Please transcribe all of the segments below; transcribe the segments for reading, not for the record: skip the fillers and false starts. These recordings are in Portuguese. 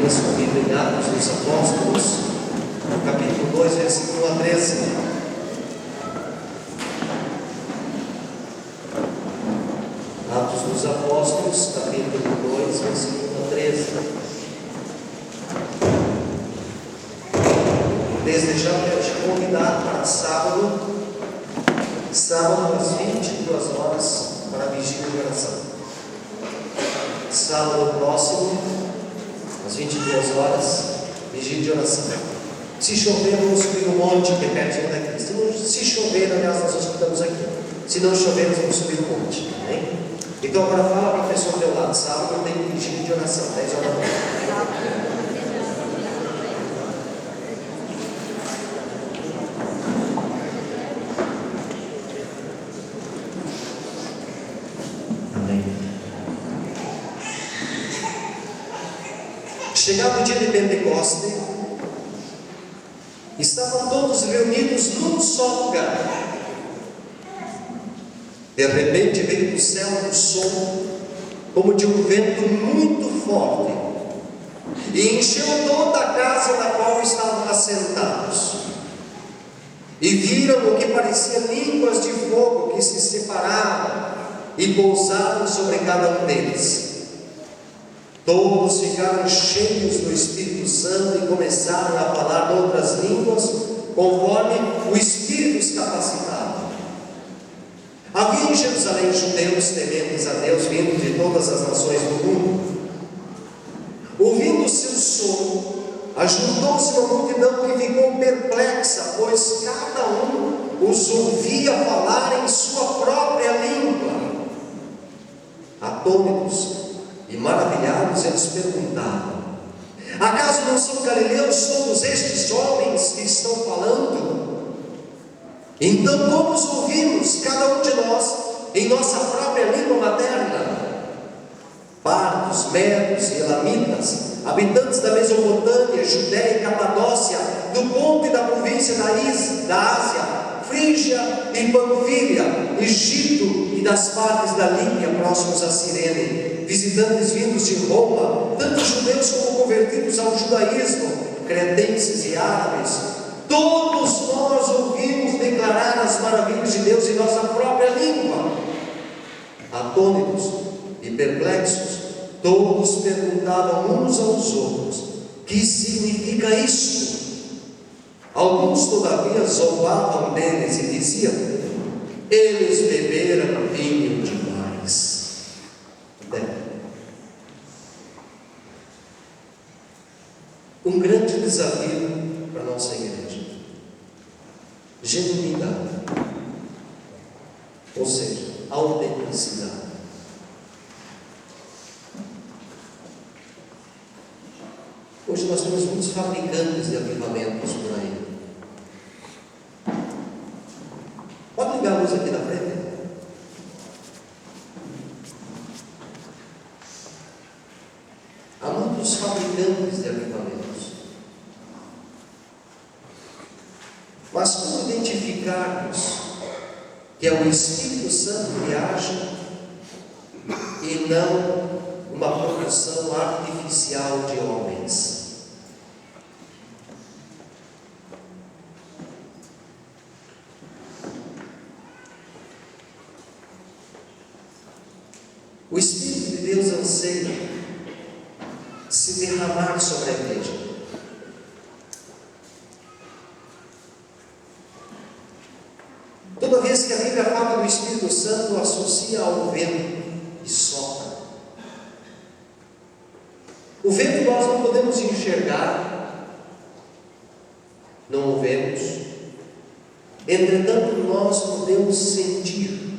abrir sua Bíblia em Atos dos Apóstolos, capítulo 2, versículo 1 a 13. Atos dos Apóstolos, capítulo 2, versículo 1 a 13. Desde já quero te convidar para sábado às 22 horas, para a vigília de oração. Sábado próximo, às 22 horas, vigília de oração. Se chover, vamos subir no monte que é pertinho daqui. Se chover, aliás, nós estamos aqui. Se não chover, nós vamos subir no monte. Amém? Então agora fala para a pessoa do teu lado. Sábado tem vigília de oração, 10 horas da manhã. Chegado o dia de Pentecoste, estavam todos reunidos num só lugar. De repente veio do céu um som, como de um vento muito forte, e encheu toda a casa na qual estavam assentados. E viram o que parecia línguas de fogo que se separaram e pousaram sobre cada um deles. Todos ficaram cheios do Espírito Santo e começaram a falar outras línguas, conforme o Espírito os capacitava. Havia em Jerusalém judeus tementes a Deus, vindos de todas as nações do mundo. Ouvindo o seu som, ajuntou-se uma multidão que ficou perplexa, pois cada um os ouvia falar em sua própria língua. Atônitos e maravilhados, eles perguntavam: acaso não são galileus todos estes homens que estão falando? Então como os ouvimos, cada um de nós, em nossa própria língua materna? Partos, medos e elamitas, habitantes da Mesopotâmia, Judéia e Capadócia, do ponto e da província da Ásia, Frígia e Panfília, Egito e das partes da Líbia próximos a Cirene, visitantes vindos de Roma, tanto judeus como convertidos ao judaísmo, cretenses e árabes, todos nós ouvimos declarar as maravilhas de Deus em nossa própria língua. Atônitos e perplexos, todos perguntavam uns aos outros: que significa isto? Alguns todavia zombavam deles e diziam: eles beberam vinho demais. Um grande desafio para a nossa igreja: genuinidade, ou seja, autenticidade. Hoje nós temos muitos fabricantes de avivamentos por aí. Pode ligar a luz aqui na frente? Há muitos fabricantes de avivamentos. Mas como identificarmos que é o Espírito Santo que age e não uma produção artificial de homens? O Espírito de Deus anseia se derramar sobre a igreja. Toda vez que a Bíblia fala do Espírito Santo, associa ao vento e sopra. O vento nós não podemos enxergar, não o vemos. Entretanto, nós podemos sentir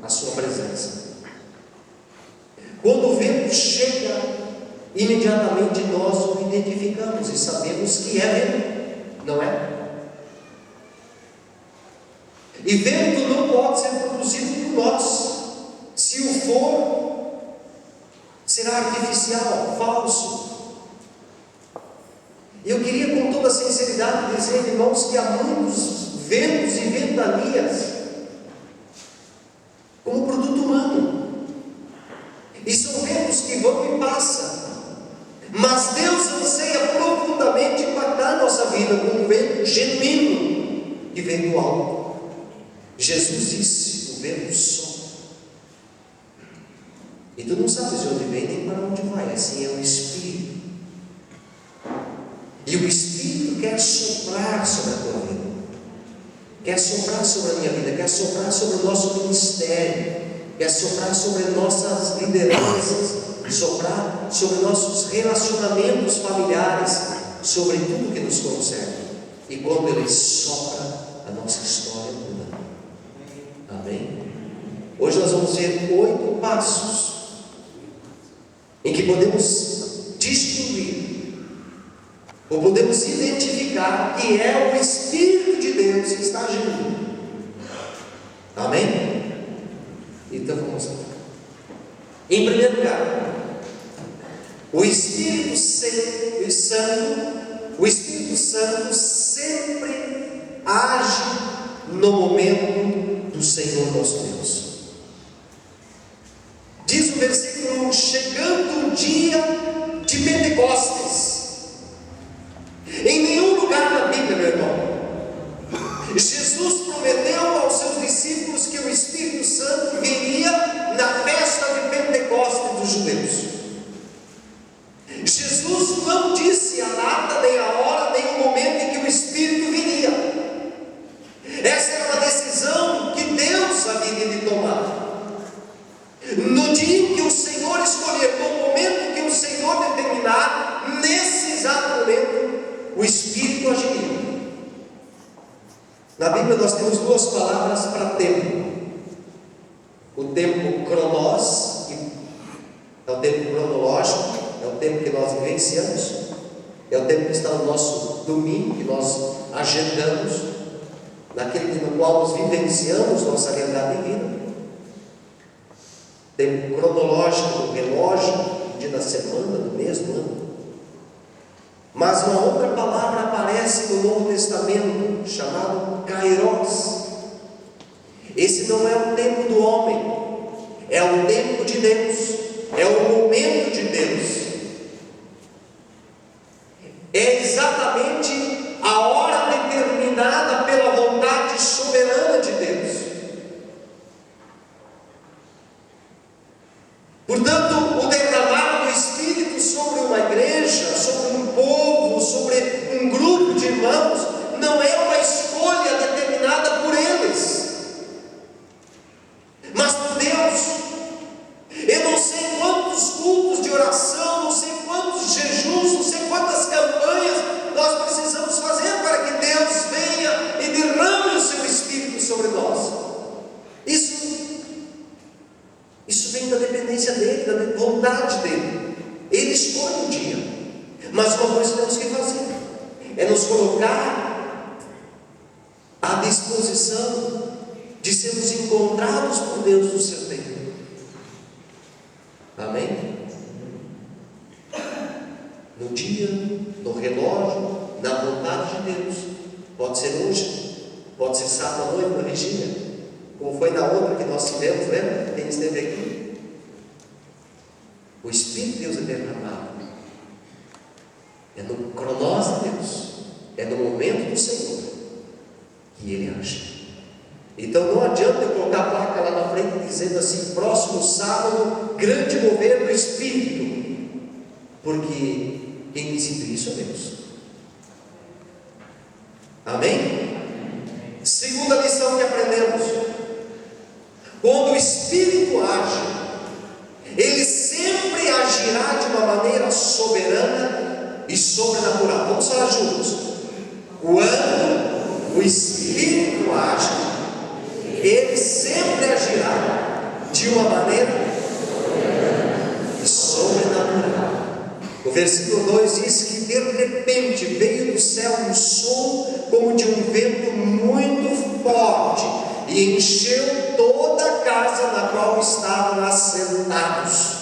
a sua presença. Quando o vento chega, imediatamente nós o identificamos e sabemos que é vento, não é? E vento não pode ser produzido por nós. Se o for, será artificial, falso. E eu queria com toda sinceridade dizer, irmãos, que há muitos ventos e ventanias como produto humano. E são ventos que vão e passam. Mas Deus anseia profundamente impactar nossa vida com um vento genuíno que vem do alto. Jesus disse: o vento sopra. E tu não sabes de onde vem nem para onde vai, assim é o Espírito. E o Espírito quer soprar sobre a tua vida, quer soprar sobre a minha vida, quer soprar sobre o nosso ministério, quer soprar sobre nossas lideranças, soprar sobre nossos relacionamentos familiares, sobre tudo que nos concerne. E quando Ele sopra, a nossa história muda. Amém? Hoje nós vamos ver 8 passos em que podemos distinguir, ou podemos identificar que é o Espírito de Deus que está agindo. Amém? Então vamos lá. Em primeiro lugar, o Espírito Santo sempre age no momento do Senhor nosso Deus. Diz o versículo: chegando o dia de Pentecostes. Em nenhum lugar na Bíblia, meu irmão, Jesus prometeu aos seus discípulos que o Espírito Santo viria na festa de Pentecostes dos judeus. Jesus não disse a data, nem a hora, nem o momento em que o Espírito viria. Essa era uma decisão que Deus havia de tomar. No dia em que o Senhor escolher, no momento em que o Senhor determinar, nesse exato momento, o Espírito agiria. Na Bíblia nós temos 2 palavras para tempo: o tempo cronos, que é o tempo cronológico, é o tempo que nós vivenciamos, é o tempo que está no nosso domingo, que nós agendamos, naquele no qual nós vivenciamos nossa realidade divina. Tempo cronológico do relógio, do dia da semana, do mês, do ano. Mas uma outra palavra aparece no Novo Testamento, chamado kairos. Esse não é o tempo do homem, é o tempo de Deus, é o momento de Deus. É exatamente a hora determinada pela vontade soberana de Deus. Portanto, o derramar do Espírito sobre uma igreja, sobre um povo, sobre um grupo de irmãos, não é uma escolha determinada por eles, mas por Deus. Eu não sei quantos cultos de oração, não sei quantos jejuns, não sei quantas campanhas nós precisamos fazer para que Deus venha e derrame o seu Espírito sobre nós. Isso vem da dependência dele, da vontade dele. Ele escolhe o dia. Mas uma coisa temos que fazer: é nos colocar à disposição de sermos encontrados por Deus no seu tempo. Amém? No dia, no relógio, na vontade de Deus. Pode ser hoje, pode ser sábado à noite na vigília, como foi na outra que nós tivemos, lembra? Quem esteve aqui? O Espírito de Deus é derramado. É no cronos de Deus, é no momento do Senhor que Ele age. Então não adianta eu colocar a placa lá na frente dizendo assim: próximo sábado, grande mover do Espírito, porque quem decide isso é Deus. Amém? Segunda lição que aprendemos: quando o Espírito age, Ele sempre agirá de uma maneira soberana e sobrenatural. Vamos falar juntos. Quando o Espírito age, Ele sempre agirá de uma maneira sobrenatural. O versículo 2 diz que de repente veio do céu um som como de um vento muito forte e encheu toda a casa na qual estavam assentados.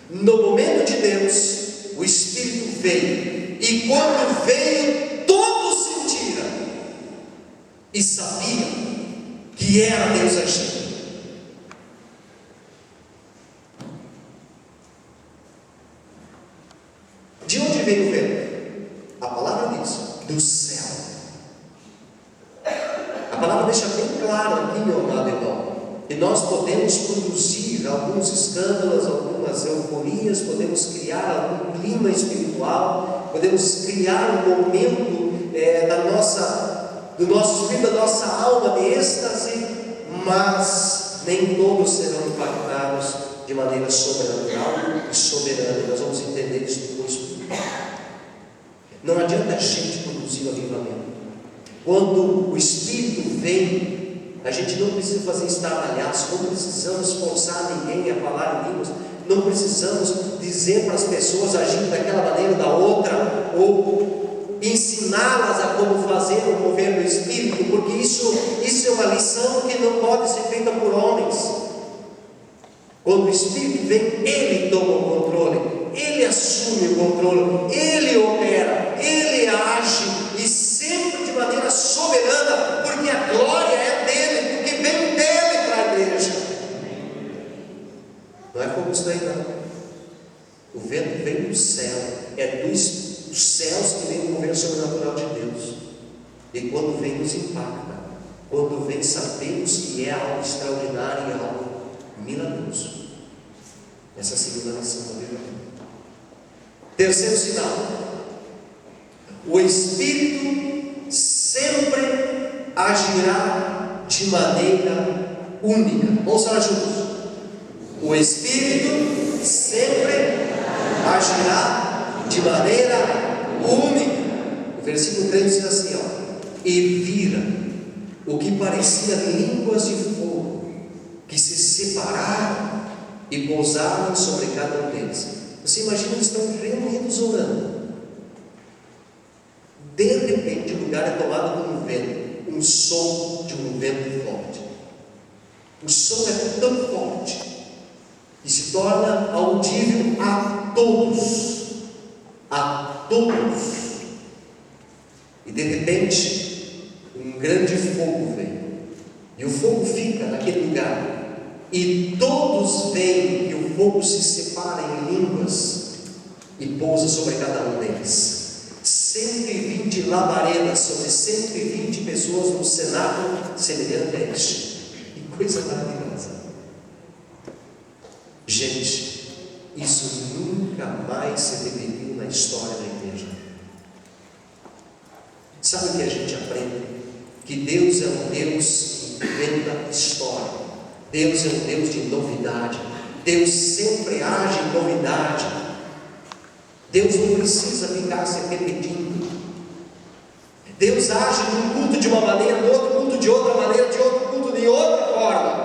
No momento de Deus, o Espírito veio, e quando veio, todos sentiram e sabiam que era Deus agindo. onde vem o vento? A palavra diz, do céu. A palavra deixa bem claro aqui, meu amado irmão, que nós podemos produzir alguns escândalos, algumas euforias, podemos criar algum clima espiritual, podemos criar um momento do nosso espírito, da nossa alma de êxtase, mas nem todos serão impactados de maneira sobrenatural e soberana. Nós vamos entender isso depois. Não adianta a gente produzir o avivamento. Quando o Espírito vem, a gente não precisa fazer estardalhaço, não precisamos forçar ninguém a falar em línguas, não precisamos dizer para as pessoas agir daquela maneira ou da outra, ou ensiná-las a como fazer o mover do Espírito, porque isso é uma lição que não pode ser feita por homens. Quando o Espírito vem, Ele toma o controle, Ele assume o controle, Ele opera, Ele age, e sempre de maneira soberana, porque a glória é dele, porque vem dele para a igreja. Não é como isso daí, não. O vento vem do céu, é dos céus que vem o mover sobrenatural de Deus, e quando vem nos impacta, quando vem sabemos que é algo extraordinário e algo milagroso. Essa é a segunda lição da Bíblia. Terceiro sinal: o Espírito sempre agirá de maneira única. Vamos falar juntos. O Espírito sempre agirá de maneira única. O versículo 3 diz assim, e vira o que parecia línguas de fogo, que se separaram e pousaram sobre cada um deles. Você imagina, eles estão reunidos orando. De repente o lugar é tomado por um vento, um som de um vento forte. O som é tão forte que se torna audível a todos. A todos. E de repente um grande fogo vem, e o fogo fica naquele lugar, e todos veem que o fogo se separa em línguas e pousa sobre cada um deles. 120 labaredas sobre 120 pessoas num cenário semelhante a este. Que coisa maravilhosa. Gente, isso nunca mais se repetiu na história da igreja. Sabe o que a gente aprende? Que Deus é um Deus que inventa história. Deus é um Deus de novidade. Deus sempre age em novidade. Deus não precisa ficar se repetindo. Deus age num culto de uma maneira, no outro culto de outra maneira, de outro culto de outra forma.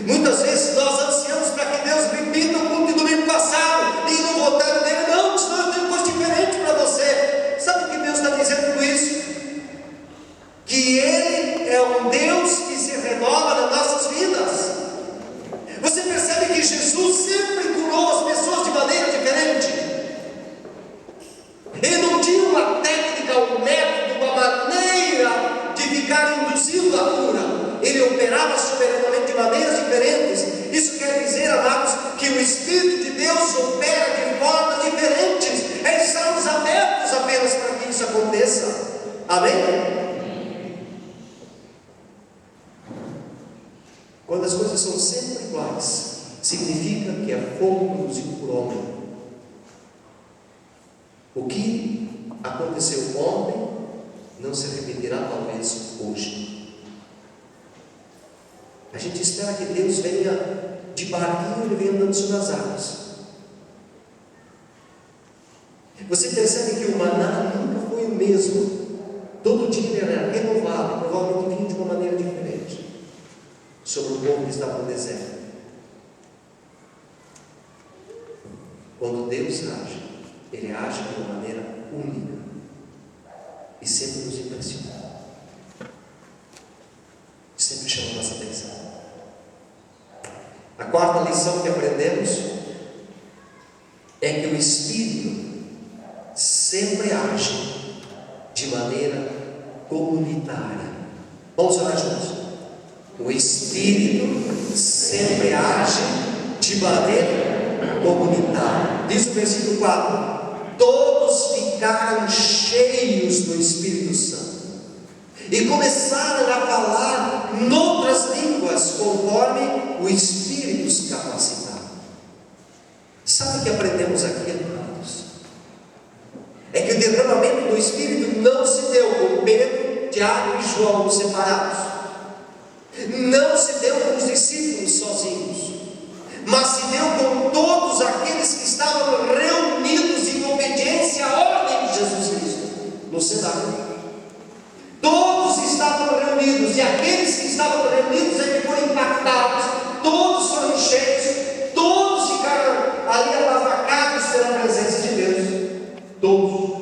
Muitas vezes nós ansiamos para que Deus repita o culto de domingo passado e não voltar nele. Não, senão eu tenho coisa diferente para você. Sabe o que Deus está dizendo com isso? Que Ele é um Deus que se renova nas nossas vidas. Você percebe que Jesus sempre curou as pessoas de maneira diferente. Ele não tinha uma técnica, um método, uma maneira de ficar induzindo a cura. Ele operava soberanamente de maneiras diferentes. Isso quer dizer, amados, que o Espírito de Deus opera de formas diferentes. Estamos abertos apenas para que isso aconteça. Amém? Quando as coisas são sempre iguais, significa que é fogo produzido por homem. O que aconteceu ontem não se repetirá talvez hoje. A gente espera que Deus venha de barquinho, Ele venha andando sobre as águas. Você percebe que o maná nunca foi o mesmo. Todo dia ele era renovado, provavelmente vinha de uma maneira diferente sobre o povo que estava no deserto. Quando Deus age, Ele age de uma maneira única e sempre nos impressiona, sempre chama a nossa atenção. A quarta lição que aprendemos é que o Espírito sempre age de maneira comunitária. Vamos orar juntos. O Espírito sempre age de maneira comunitária. Diz o versículo 4: todos ficaram cheios do Espírito Santo e começaram a falar noutras línguas, conforme o Espírito os capacitava. Sabe o que aprendemos aqui, amados? É que o derramamento do Espírito não se deu com Pedro, Tiago e João separados, não se deu com os discípulos sozinhos, mas se deu com todos aqueles que estavam reunidos em obediência à ordem de Jesus Cristo no cenário. Todos estavam reunidos, e aqueles que estavam reunidos é que foram impactados, todos foram cheios, todos ficaram ali alavancados pela presença de Deus. Todos.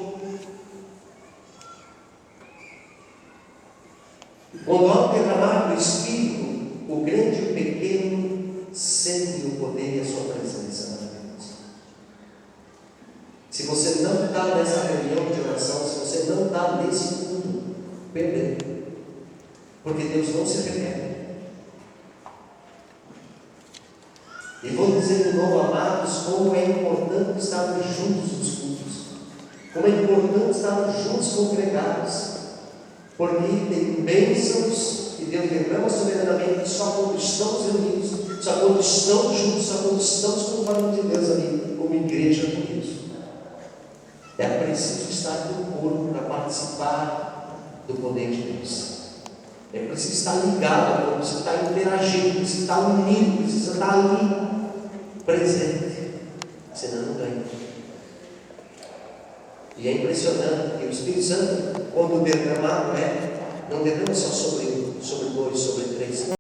Quando há um derramar do Espírito, o grande e o pequeno sentem o poder e a sua presença na vida. Se você não está nessa reunião de oração, se você não está nesse culto, perdeu, porque Deus não se repete. E vou dizer de novo, amados, como é importante estarmos juntos nos cultos, como é importante estarmos juntos congregados, porque tem bênçãos que Deus derrama soberanamente só quando estamos reunidos, só quando estamos juntos, só quando estamos com o barulho de Deus ali, como igreja com isso. É preciso estar no corpo para participar do poder de Deus. É preciso estar ligado, precisa estar interagindo, precisa estar unido, precisa estar ali, presente, senão não ganha. E é impressionante que o Espírito Santo, quando derramado, não derrama só sobre dois, sobre três.